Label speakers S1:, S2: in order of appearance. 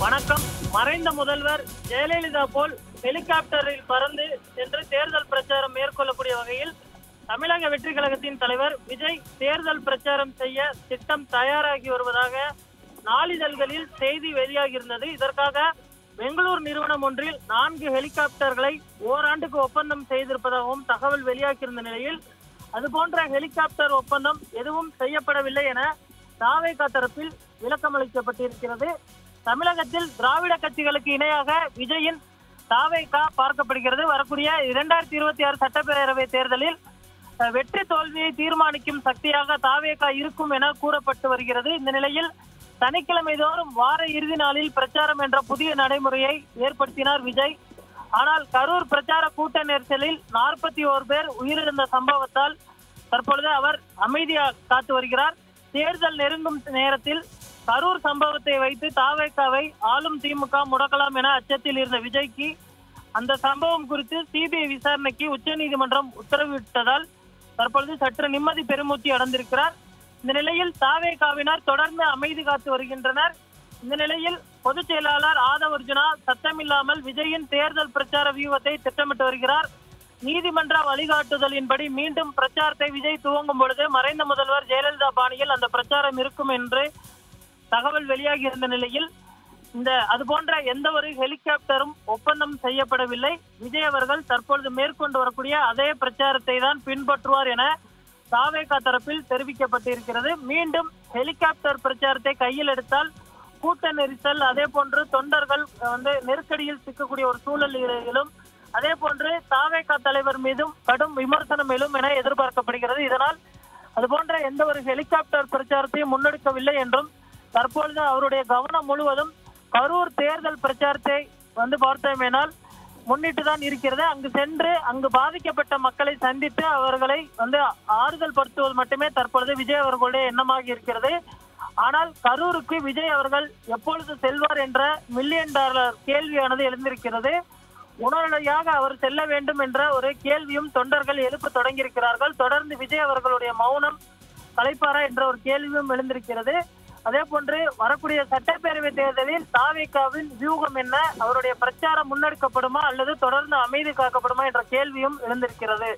S1: வணக்கம். மறைந்த முதல்வர் ஜெயலலிதா போல் ஹெலிகாப்டரில் பறந்து சென்று தேர்தல் பிரச்சாரம் மேற்கொள்ளக்கூடிய வகையில் தமிழக வெற்றி கழகத்தின் தலைவர் விஜய் தேர்தல் பிரச்சாரம் செய்ய திட்டம் தயாராகி வருவதாக நாளிதழ்களில் செய்தி வெளியாகியிருந்தது. இதற்காக பெங்களூர் நிறுவனம் ஒன்றில் 4 ஹெலிகாப்டர்களை ஓராண்டுக்கு ஒப்பந்தம் செய்திருப்பதாகவும் தகவல் வெளியாகியிருந்த நிலையில் அதுபோன்ற ஹெலிகாப்டர் ஒப்பந்தம் எதுவும் செய்யப்படவில்லை என தாவேகா தரப்பில் விளக்கமளிக்கப்பட்டிருக்கிறது. தமிழகத்தில் திராவிட கட்சிகளுக்கு இணையாக விஜயின் தாவேகா பார்க்கப்படுகிறது. வரக்கூடிய 2026 சட்டப்பேரவை தேர்தலில் வெற்றி தோல்வியை தீர்மானிக்கும் சக்தியாக தாவேகா இருக்கும் என கூறப்பட்டு வருகிறது. இந்த நிலையில் சனிக்கிழமை தோறும் வார இறுதி நாளில் பிரச்சாரம் என்ற புதிய நடைமுறையை ஏற்படுத்தினார் விஜய். ஆனால் கரூர் பிரச்சார கூட்ட நெரிசலில் 41 பேர் உயிரிழந்த சம்பவத்தால் தற்பொழுது அவர் அமைதியாக காத்து வருகிறார். தேர்தல் நெருங்கும் நேரத்தில் கரூர் சம்பவத்தை வைத்து தாவேகாவை ஆளும் திமுக முடக்கலாம் என அச்சத்தில் இருந்த விஜய்க்கு அந்த சம்பவம் குறித்து சிபிஐ விசாரணைக்கு உச்சநீதிமன்றம் உத்தரவிட்டதால் தற்பொழுது சற்று நிம்மதி பெருமூச்சு அடைந்திருக்கிறார். இந்த நிலையில் தாவேகாவினர் தொடர்ந்து அமைதி காத்து வருகின்றனர். இந்த நிலையில் பொதுச் செயலாளர் ஆதவ் அர்ஜுனா சத்தமில்லாமல் விஜயின் தேர்தல் பிரச்சார வியூகத்தை திட்டமிட்டு வருகிறார். நீதிமன்ற வழிகாட்டுதலின்படி மீண்டும் பிரச்சாரத்தை விஜய் துவங்கும் பொழுது மறைந்த முதல்வர் ஜெயலலிதா பாணியில் அந்த பிரச்சாரம் இருக்கும் என்று தகவல் வெளியாகி இருந்த நிலையில் அதுபோன்ற எந்த ஒரு ஹெலிகாப்டரும் ஒப்பந்தம் செய்யப்படவில்லை. விஜய் அவர்கள் தற்பொழுது மேற்கொண்டு வரக்கூடிய அதே பிரச்சாரத்தை தான் பின்பற்றுவார் என தாவேகா தரப்பில் தெரிவிக்கப்பட்டிருக்கிறது. மீண்டும் ஹெலிகாப்டர் பிரச்சாரத்தை கையில் எடுத்தால் கூட்ட நெரிசல், அதே போன்று தொண்டர்கள் நெருக்கடியில் சிக்கக்கூடிய ஒரு சூழலிலும், அதே போன்று தாவேகா தலைவர் மீதும் கடும் விமர்சனம் எழும் என எதிர்பார்க்கப்படுகிறது. இதனால் அதுபோன்ற எந்த ஒரு ஹெலிகாப்டர் பிரச்சாரத்தையும் முன்னெடுக்கவில்லை என்றும் தற்பொழுது அவருடைய கவனம் முழுவதும் கரூர் தேர்தல் பிரச்சாரத்தை பார்த்தோமேனால் முன்னிட்டுதான் இருக்கிறது. அங்கு சென்று அங்கு பாதிக்கப்பட்ட மக்களை சந்தித்து அவர்களை ஆறுதல் படுத்துவது மட்டுமே தற்பொழுது விஜய் அவர்களுடைய எண்ணமாக இருக்கிறது. ஆனால் கரூருக்கு விஜய் அவர்கள் எப்பொழுது செல்வார் என்ற $1 மில்லியன் கேள்வியானது எழுந்திருக்கிறது. உடனடியாக அவர் செல்ல வேண்டும் என்ற ஒரு கேள்வியும் தொண்டர்கள் எழுப்ப தொடங்கியிருக்கிறார்கள். தொடர்ந்து விஜய் அவர்களுடைய மௌனம் கலைப்பாரா என்ற ஒரு கேள்வியும் எழுந்திருக்கிறது. அதே போன்று வரக்கூடிய சட்டப்பேரவை தேர்தலில் தாவேகாவின் வியூகம் என்ன, அவருடைய பிரச்சாரம் முன்னெடுக்கப்படுமா அல்லது தொடர்ந்து அமைதி காக்கப்படுமா என்ற கேள்வியும் எழுந்திருக்கிறது.